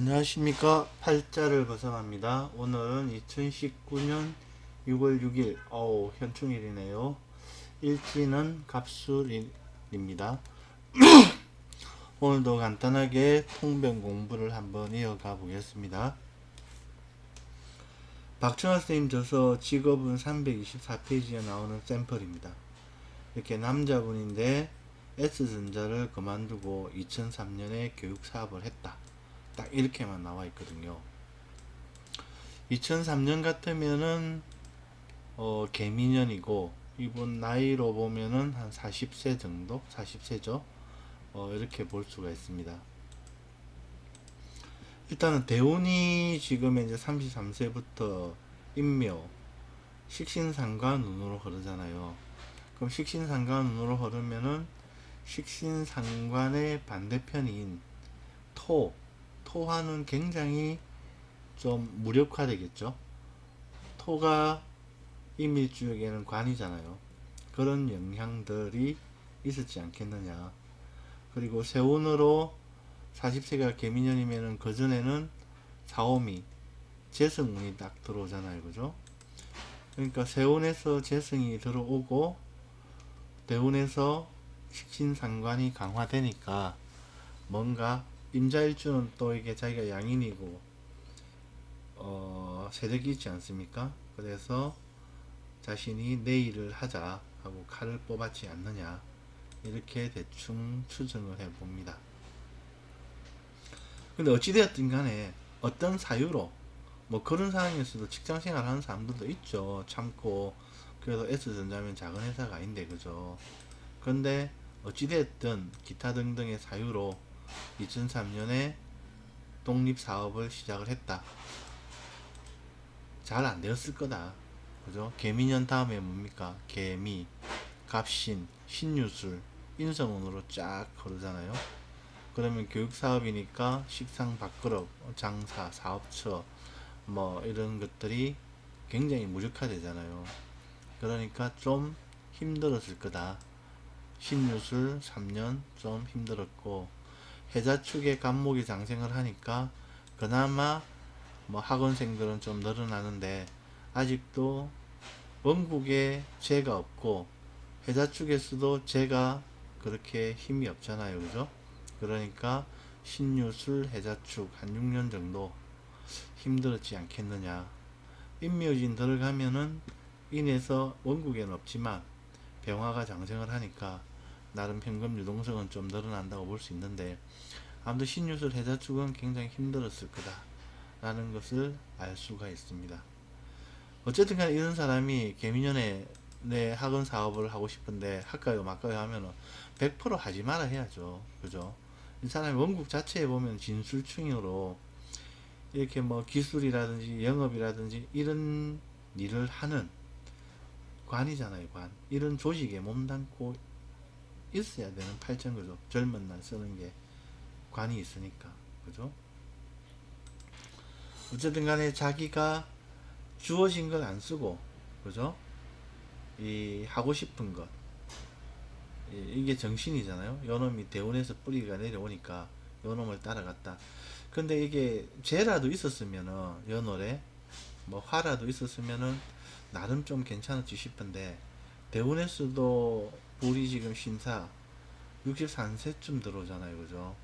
안녕하십니까. 팔자를 벗어납니다. 오늘은 2019년 6월 6일 현충일이네요. 일지는 갑술입니다. 오늘도 간단하게 통변 공부를 한번 이어가 보겠습니다. 박春선생님 저서 직업은 324페이지에 나오는 샘플입니다. 이렇게 남자분인데 S전자를 그만두고 2003년에 교육사업을 했다. 딱 이렇게만 나와 있거든요. 2003년 같으면은 개미년이고, 이분 나이로 보면은 한 40세 정도? 40세죠? 이렇게 볼 수가 있습니다. 일단은 대운이 지금 이제 33세부터 인묘, 식신상관운으로 흐르잖아요. 그럼 식신상관운으로 흐르면은 식신상관의 반대편인 토화는 굉장히 좀 무력화되겠죠. 토가 인밀주역에는 관이잖아요. 그런 영향들이 있었지 않겠느냐. 그리고 세운으로 40세가 개미년이면은 그전에는 사오미, 재성운이 딱 들어오잖아요. 그죠? 그러니까 세운에서 재성이 들어오고 대운에서 식신상관이 강화되니까 뭔가 임자일주는 또 이게 자기가 양인이고 세력이 있지 않습니까? 그래서 자신이 내 일을 하자 하고 칼을 뽑았지 않느냐, 이렇게 대충 추정을 해봅니다. 근데 어찌되었든 간에 어떤 사유로 뭐 그런 상황에서도 직장생활 하는 사람들도 있죠. 참고 그래도 S전자면 작은 회사가 아닌데, 그죠? 근데 어찌되었든 기타 등등의 사유로 2003년에 독립사업을 시작을 했다. 잘 안 되었을 거다. 그죠? 개미년 다음에 뭡니까? 개미, 갑신, 신유술, 인성운으로 쫙 흐르잖아요. 그러면 교육사업이니까 식상 밥그릇, 장사, 사업처, 뭐 이런 것들이 굉장히 무력화되잖아요. 그러니까 좀 힘들었을 거다. 신유술 3년 좀 힘들었고, 해자축에 간목이 장생을 하니까 그나마 뭐 학원생들은 좀 늘어나는데 아직도 원국에 재가 없고 해자축에서도 재가 그렇게 힘이 없잖아요. 그죠? 그러니까 신유술 해자축 한 6년 정도 힘들었지 않겠느냐. 인묘진 들어가면은 인해서 원국에는 없지만 병화가 장생을 하니까 나름 현금 유동성은 좀 늘어난다고 볼 수 있는데, 아무튼 신유술 해자축은 굉장히 힘들었을 거다 라는 것을 알 수가 있습니다. 어쨌든 간에 이런 사람이 개미년에 내 학원 사업을 하고 싶은데 할까요 말까요 하면은 100% 하지 마라 해야죠. 그죠? 이 사람이 원국 자체에 보면 진술충으로 이렇게 뭐 기술이라든지 영업이라든지 이런 일을 하는 관이잖아요. 관. 이런 조직에 몸담고 있어야 되는 팔자인 거죠. 젊은 날 쓰는 게 관이 있으니까. 그죠? 어쨌든 간에 자기가 주어진 걸 안 쓰고, 그죠? 이 하고 싶은 것, 이게 정신이잖아요. 요놈이 대운에서 뿌리가 내려오니까 요놈을 따라갔다. 근데 이게 재라도 있었으면은, 연월에 뭐 화라도 있었으면은 나름 좀 괜찮을지 싶은데, 대운에서도 불이 지금 신사 63세쯤 들어오잖아요. 그죠?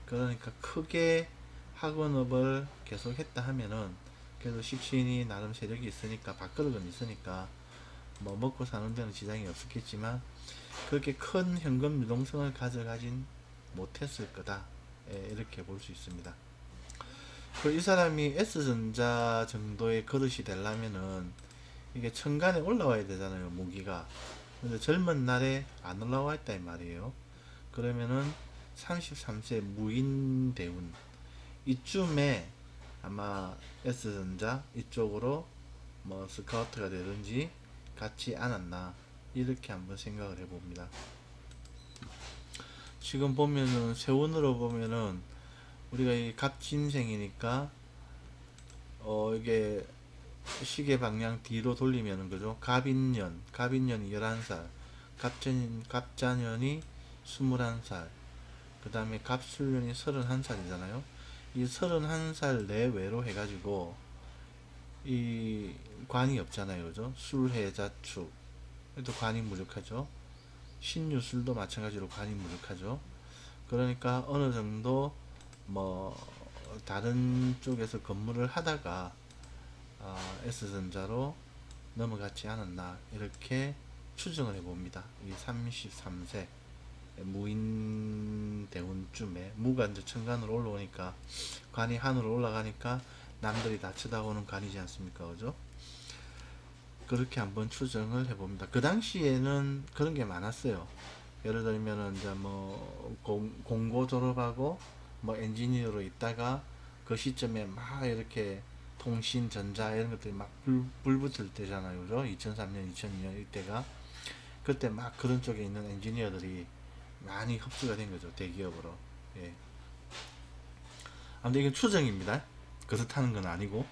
그러니까 크게 학원업을 계속 했다 하면은 그래도 식신이 나름 세력이 있으니까 밥그릇은 있으니까 뭐 먹고 사는 데는 지장이 없었겠지만 그렇게 큰 현금 유동성을 가져가진 못했을 거다. 예, 이렇게 볼 수 있습니다. 이 사람이 S전자 정도의 그릇이 되려면은 이게 천간에 올라와야 되잖아요. 무기가. 근데 젊은 날에 안 올라와 있다 이 말이에요. 그러면은 33세 무인대운 이쯤에 아마 S전자 이쪽으로 뭐 스카우트가 되든지 같지 않았나, 이렇게 한번 생각을 해봅니다. 지금 보면은 세운으로 보면은 우리가 이 갑진생이니까 이게 시계 방향 뒤로 돌리면은, 그죠? 갑인년이 11살, 갑자년이 21살, 그 다음에 갑술년이 31살이잖아요. 이 31살 내외로 해가지고 이 관이 없잖아요. 그죠? 술해자축 또 관이 무력하죠. 신유술도 마찬가지로 관이 무력하죠. 그러니까 어느 정도 뭐 다른 쪽에서 근무를 하다가 S전자로 넘어갔지 않았나 이렇게 추정을 해봅니다. 이 33세 무인대운쯤에 무가 이제 천간으로 올라오니까 관이 하늘로 올라가니까 남들이 다 쳐다보는 관이지 않습니까? 그죠? 그렇게 한번 추정을 해봅니다. 그 당시에는 그런 게 많았어요. 예를 들면은 이제 뭐 공고 졸업하고 뭐 엔지니어로 있다가 그 시점에 막 이렇게 통신, 전자 이런 것들이 막 불 붙을 때잖아요. 그죠? 2003년, 2002년 이때가 그때 막 그런 쪽에 있는 엔지니어들이 많이 흡수가 된 거죠. 대기업으로. 예. 아무튼 이건 추정입니다. 그렇다는 건 아니고.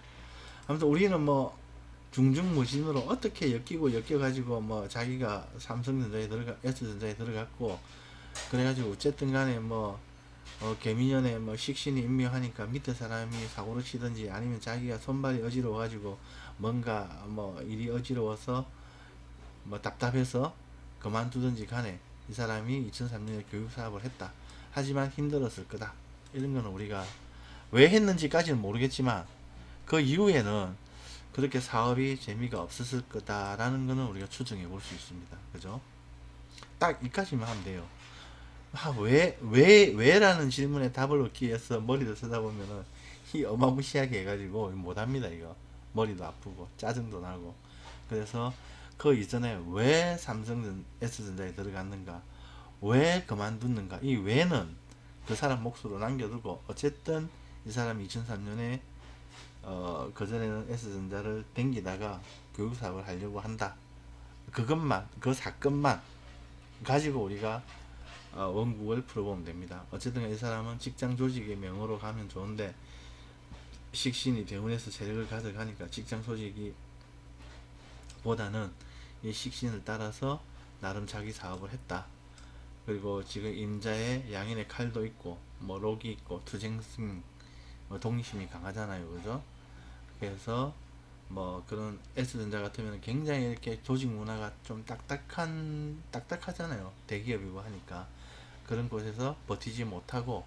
아무튼 우리는 뭐 중중무진으로 어떻게 엮여가지고 뭐 자기가 삼성전자에 S전자에 들어갔고 그래가지고 어쨌든 간에 뭐 개미년에 뭐 식신이 임묘하니까 밑에 사람이 사고를 치든지 아니면 자기가 손발이 어지러워가지고 뭔가 뭐 일이 어지러워서 뭐 답답해서 그만두든지 간에 이 사람이 2003년에 교육사업을 했다. 하지만 힘들었을 거다. 이런 거는 우리가 왜 했는지까지는 모르겠지만 그 이후에는 그렇게 사업이 재미가 없었을 거다라는 거는 우리가 추정해 볼 수 있습니다. 그죠? 딱 이까지만 하면 돼요. 왜라는 질문에 답을 얻기 위해서 머리를 쓰다 보면은 이 어마무시하게 해가지고 못합니다, 이거. 머리도 아프고, 짜증도 나고. 그래서 그 이전에 왜 삼성 S전자에 들어갔는가, 왜 그만뒀는가, 이 왜는 그 사람 몫으로 남겨두고, 어쨌든 이 사람이 2003년에 그전에는 S전자를 댕기다가 교육사업을 하려고 한다. 그것만, 그 사건만 가지고 우리가 원국을 풀어보면 됩니다. 어쨌든 이 사람은 직장 조직의 명으로 가면 좋은데 식신이 대운에서 세력을 가져가니까 직장 조직이 보다는 이 식신을 따라서 나름 자기 사업을 했다. 그리고 지금 임자에 양인의 칼도 있고 뭐 록이 있고 투쟁심 뭐 독립심이 강하잖아요. 그죠? 그래서 뭐 그런 S전자 같으면 굉장히 이렇게 조직 문화가 좀 딱딱하잖아요. 대기업이고 하니까 그런 곳에서 버티지 못하고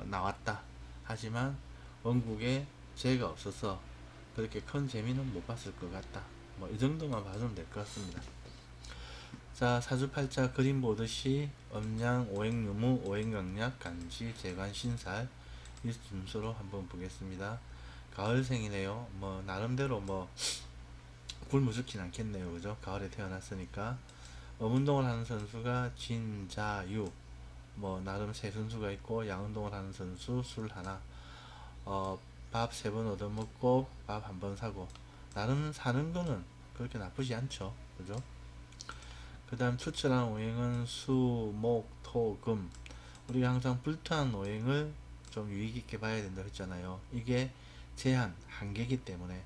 나왔다. 하지만 원국에 죄가 없어서 그렇게 큰 재미는 못 봤을 것 같다. 뭐 이 정도만 봐주면 될 것 같습니다. 자, 사주팔자 그림 보듯이 음양, 오행유무, 오행강약, 간지, 재관, 신살 이 순서로 한번 보겠습니다. 가을생이네요. 뭐 나름대로 뭐 굶어 죽진 않겠네요. 그죠? 가을에 태어났으니까. 운동을 하는 선수가 진자유, 뭐 나름 세 선수가 있고 양운동을 하는 선수 술 하나, 밥 세 번 얻어먹고 밥 한 번 사고 나름 사는 거는 그렇게 나쁘지 않죠. 그죠? 그 다음 추출한 오행은 수, 목, 토, 금. 우리가 항상 불투한 오행을 좀 유의깊게 봐야 된다고 했잖아요. 이게 제한, 한계이기 때문에.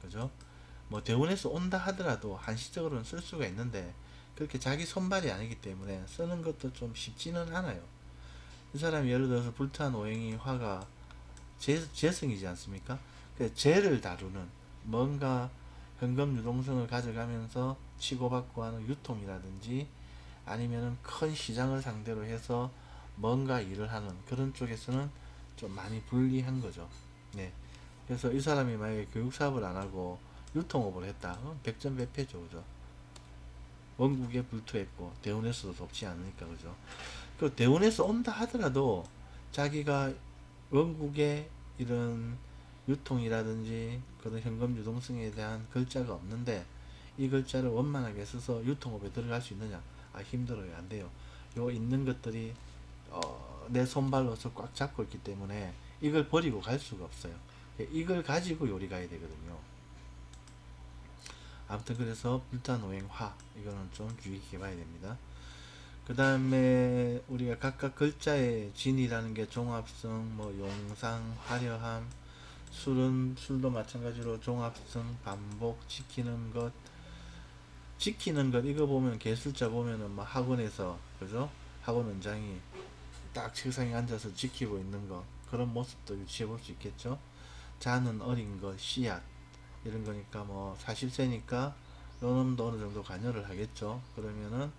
그죠? 뭐 대운에서 온다 하더라도 한시적으로는 쓸 수가 있는데 그렇게 자기 손발이 아니기 때문에 쓰는 것도 좀 쉽지는 않아요. 이 사람이 예를 들어서 불타는 오행이 화가 재성이지 않습니까? 그 재를 다루는 뭔가 현금 유동성을 가져가면서 치고받고 하는 유통이라든지 아니면은 큰 시장을 상대로 해서 뭔가 일을 하는 그런 쪽에서는 좀 많이 불리한 거죠. 네. 그래서 이 사람이 만약에 교육 사업을 안 하고 유통업을 했다. 백전백패죠. 그죠? 원국에 불투했고 대운에서도 덥지 않으니까. 그죠? 그 대운에서 온다 하더라도 자기가 원국에 이런 유통이라든지 그런 현금 유동성에 대한 글자가 없는데 이 글자를 원만하게 써서 유통업에 들어갈 수 있느냐? 힘들어요. 안 돼요. 요 있는 것들이 내 손발로서 꽉 잡고 있기 때문에 이걸 버리고 갈 수가 없어요. 이걸 가지고 요리 가야 되거든요. 아무튼 그래서 불타노행화 이거는 좀 주의 깊게 봐야 됩니다. 그 다음에 우리가 각각 글자의 진이라는 게 종합성, 뭐 용상, 화려함, 술도 마찬가지로 종합성, 반복, 지키는 것 이거 보면 개술자 보면은 뭐 학원에서 그죠? 학원 원장이 딱 책상에 앉아서 지키고 있는 거 그런 모습도 유추해 볼 수 있겠죠. 자는 어린 것, 씨앗 이런 거니까 뭐 40세니까 요놈도 어느 정도 관여를 하겠죠. 그러면은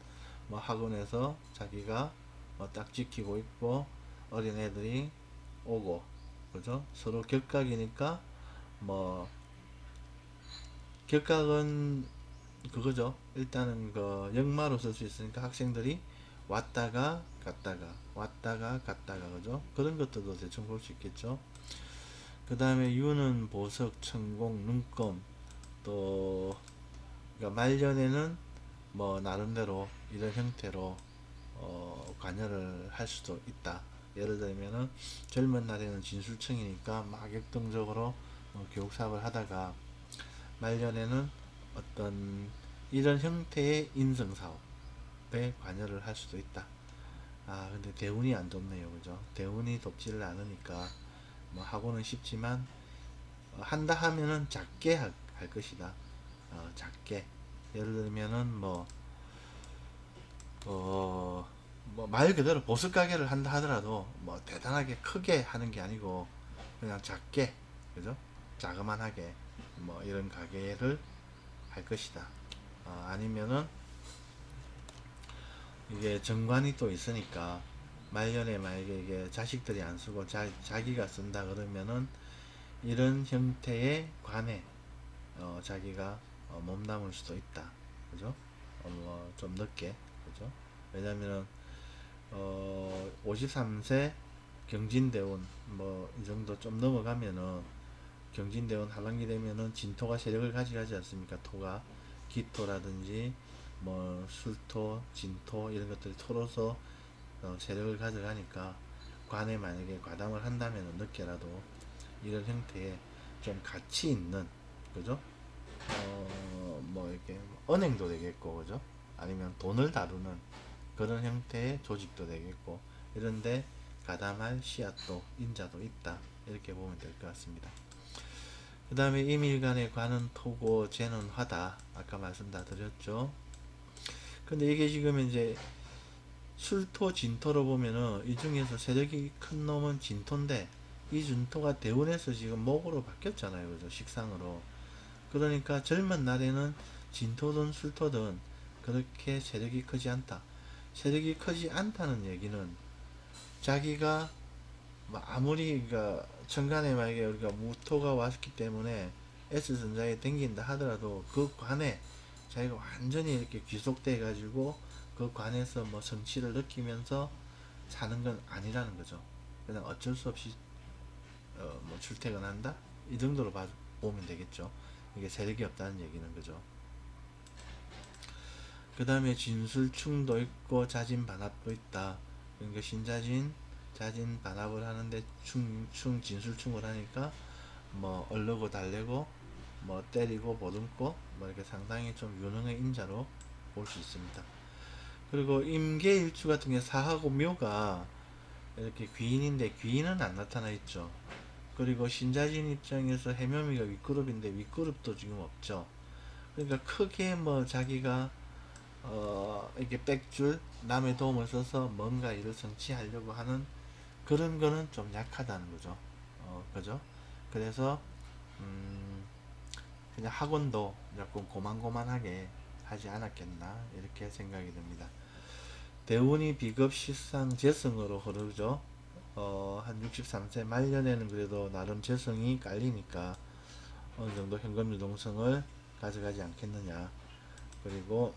뭐 학원에서 자기가 뭐 딱 지키고 있고 어린 애들이 오고 그죠? 서로 격각이니까 뭐 격각은 그거죠. 일단은 그 역마로 쓸 수 있으니까 학생들이 왔다가 갔다가 왔다가 갔다가 그죠? 그런 것들도 대충 볼 수 있겠죠. 그 다음에 유는 보석, 천공, 눈금 또 그러니까 말년에는 뭐 나름대로 이런 형태로 관여를 할 수도 있다. 예를 들면은 젊은 날에는 진술청이니까 막 역동적으로 교육 사업을 하다가 말년에는 어떤 이런 형태의 인성 사업에 관여를 할 수도 있다. 아 근데 대운이 안 좋네요, 그죠? 대운이 돕지를 않으니까 뭐 하고는 싶지만 한다 하면은 작게 할 것이다. 작게 예를 들면은 뭐 말 그대로 보석 가게를 한다 하더라도 뭐 대단하게 크게 하는 게 아니고 그냥 작게 그죠? 자그만하게 뭐 이런 가게를 할 것이다. 아니면은 이게 정관이 또 있으니까 말년에 만약에 이게 자식들이 안 쓰고 자기가 쓴다 그러면은 이런 형태의 관에 자기가 몸담을 수도 있다. 그죠? 뭐좀 늦게 그죠? 왜냐면은 53세 경진대운 뭐 이 정도 좀 넘어가면은 경진대운 하반기 되면은 진토가 세력을 가져가지 않습니까? 토가 기토라든지 뭐 술토, 진토 이런 것들이 토로서 세력을 가져가니까 관에 만약에 과담을 한다면 늦게라도 이런 형태의 좀 가치 있는 그죠? 뭐 이렇게 은행도 되겠고 그죠? 아니면 돈을 다루는 그런 형태의 조직도 되겠고 이런데 가담할 씨앗도 인자도 있다 이렇게 보면 될 것 같습니다. 그 다음에 임일간의 관은 토고 재는 화다 아까 말씀 다 드렸죠. 근데 이게 지금 이제 술토 진토로 보면은 이 중에서 세력이 큰 놈은 진토인데 이 진토가 대운에서 지금 목으로 바뀌었잖아요, 그죠? 식상으로. 그러니까 젊은 날에는 진토든 술토든 그렇게 세력이 크지 않다. 세력이 크지 않다는 얘기는 자기가 뭐 아무리 그러니까 천간에 만약에 우리가 무토가 왔기 때문에 S전자에 땡긴다 하더라도 그 관에 자기가 완전히 이렇게 귀속돼 가지고 그 관에서 뭐 성취를 느끼면서 사는 건 아니라는 거죠. 그냥 어쩔 수 없이 뭐 출퇴근한다 이 정도로 보면 되겠죠. 이게 세력이 없다는 얘기는 그죠. 그 다음에 진술충도 있고 자진반합도 있다. 그러니까 신자진 자진 반합을 하는데 진술충을 하니까 뭐 얼르고 달래고 뭐 때리고 보듬고 뭐 이렇게 상당히 좀 유능의 인자로 볼 수 있습니다. 그리고 임계일주 같은 게 사하고 묘가 이렇게 귀인인데 귀인은 안 나타나 있죠. 그리고 신자진 입장에서 해묘미가 윗그룹인데 윗그룹도 지금 없죠. 그러니까 크게 뭐 자기가 이렇게 빽줄 남의 도움을 써서 뭔가 일을 성취하려고 하는 그런 거는 좀 약하다는 거죠. 그죠? 그래서 음, 그냥 학원도 조금 고만고만하게 하지 않았겠나 이렇게 생각이 듭니다. 대운이 비급 시상 재성으로 흐르죠. 한 63세 말년에는 그래도 나름 재성이 깔리니까 어느 정도 현금 유동성을 가져가지 않겠느냐. 그리고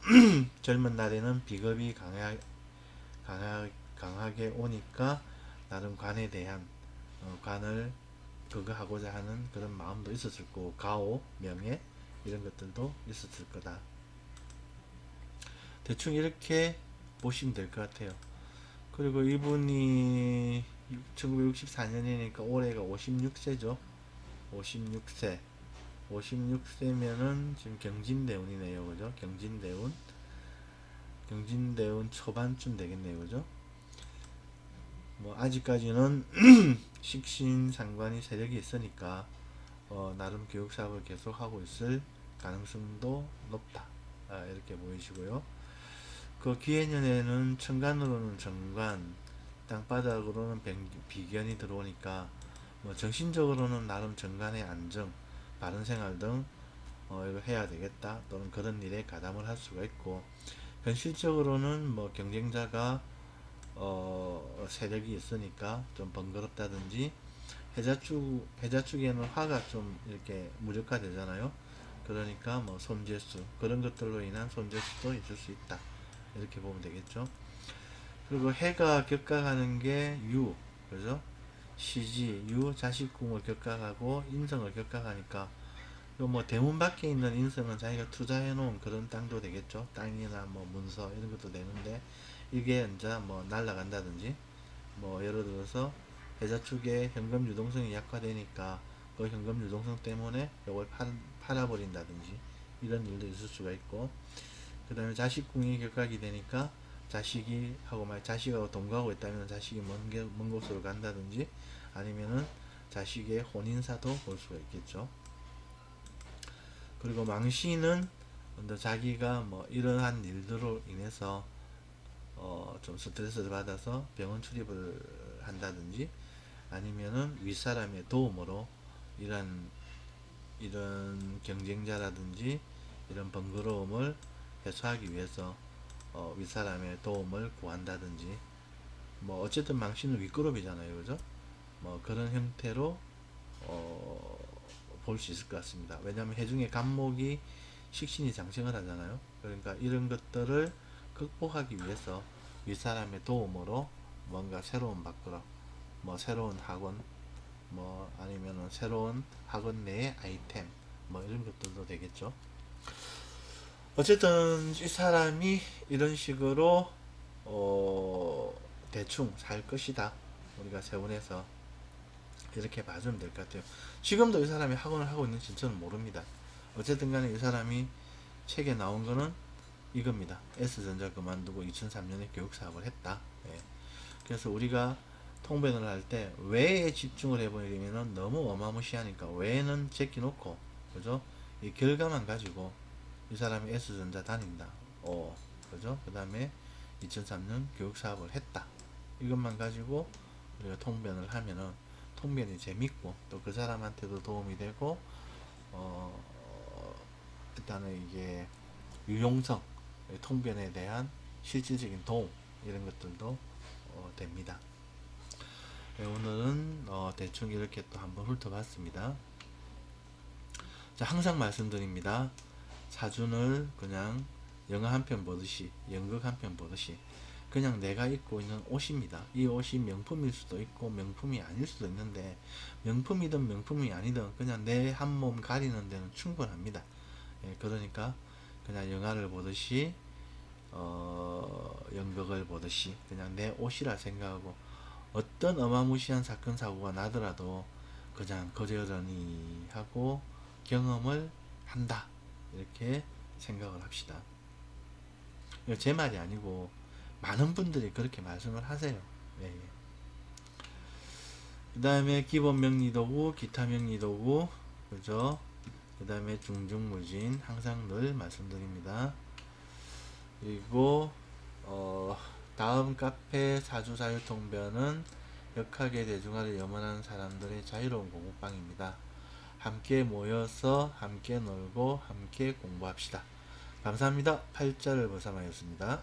젊은 날에는 비겁이 강하게 오니까 나름 관에 대한 관을 그거 하고자 하는 그런 마음도 있었을 거고 가오, 명예 이런 것들도 있었을 거다. 대충 이렇게 보시면 될 것 같아요. 그리고 이분이 1964년이니까 올해가 56세죠. 56세. 56세면은 지금 경진대운이네요. 그죠? 경진대운 초반쯤 되겠네요. 그죠? 뭐 아직까지는 식신상관이 세력이 있으니까 나름 교육사업을 계속하고 있을 가능성도 높다. 이렇게 보이시고요. 그 기해년에는 천간으로는 정관, 땅바닥으로는 비견이 들어오니까 뭐 정신적으로는 나름 정간의 안정, 바른 생활 등 이걸 해야 되겠다 또는 그런 일에 가담을 할 수가 있고, 현실적으로는 뭐 경쟁자가 세력이 있으니까 좀 번거롭다든지, 해자 쪽에는 화가 좀 이렇게 무력화되잖아요. 그러니까 뭐 손재수 그런 것들로 인한 손재수도 있을 수 있다, 이렇게 보면 되겠죠. 그리고 해가 격각하는 게 유, 그죠? 시지, 유, 자식궁을 격각하고 인성을 격각하니까 뭐 대문 밖에 있는 인성은 자기가 투자해 놓은 그런 땅도 되겠죠. 땅이나 뭐 문서 이런 것도 되는데, 이게 이제 뭐 날라간다든지, 뭐 예를 들어서 계좌축에 현금 유동성이 약화되니까 그 현금 유동성 때문에 이걸 팔아버린다든지 이런 일도 있을 수가 있고, 그 다음에 자식궁이 격각이 되니까 자식이 하고 말 자식하고 동거하고 있다면 자식이 먼 곳으로 간다든지, 아니면은 자식의 혼인사도 볼 수가 있겠죠. 그리고 망신은 자기가 뭐 이러한 일들로 인해서 좀 스트레스를 받아서 병원 출입을 한다든지, 아니면은 윗사람의 도움으로 이런 경쟁자라든지 이런 번거로움을 해소하기 위해서 윗사람의 도움을 구한다든지, 뭐 어쨌든 망신은 윗그룹이잖아요, 그죠? 뭐 그런 형태로 볼 수 있을 것 같습니다. 왜냐하면 해중의 간목이 식신이 장생을 하잖아요. 그러니까 이런 것들을 극복하기 위해서 윗사람의 도움으로 뭔가 새로운 밖으로, 뭐 새로운 학원, 뭐 아니면은 새로운 학원 내의 아이템, 뭐 이런 것들도 되겠죠. 어쨌든 이 사람이 이런 식으로 대충 살 것이다, 우리가 세운해서 이렇게 봐주면 될 것 같아요. 지금도 이 사람이 학원을 하고 있는지 저는 모릅니다. 어쨌든 간에 이 사람이 책에 나온 거는 이겁니다. S전자 그만두고 2003년에 교육사업을 했다. 예. 그래서 우리가 통변을 할 때 왜에 집중을 해버리면 너무 어마무시하니까 왜는 제끼놓고, 그죠? 이 결과만 가지고 이 사람이 S전자 다닌다, 그죠? 그 다음에 2003년 교육사업을 했다, 이것만 가지고 우리가 통변을 하면은 통변이 재밌고 또 그 사람한테도 도움이 되고, 일단은 이게 유용성, 통변에 대한 실질적인 도움, 이런 것들도 됩니다. 네, 오늘은 대충 이렇게 또 한번 훑어봤습니다. 자, 항상 말씀드립니다. 사준을 그냥 영화 한 편 보듯이, 연극 한 편 보듯이 그냥 내가 입고 있는 옷입니다. 이 옷이 명품일 수도 있고 명품이 아닐 수도 있는데, 명품이든 명품이 아니든 그냥 내 한 몸 가리는 데는 충분합니다. 예, 그러니까 그냥 영화를 보듯이 연극을 보듯이 그냥 내 옷이라 생각하고, 어떤 어마무시한 사건 사고가 나더라도 그냥 그러려니 하고 경험을 한다, 이렇게 생각을 합시다. 이거 제 말이 아니고 많은 분들이 그렇게 말씀을 하세요. 예. 그 다음에 기본 명리도구, 기타 명리도구, 그죠? 그 다음에 중중무진 항상 늘 말씀드립니다. 그리고 다음 카페 사주자유통변은 역학의 대중화를 염원하는 사람들의 자유로운 공부방입니다. 함께 모여서 함께 놀고 함께 공부합시다. 감사합니다. 팔자를 보삼하였습니다.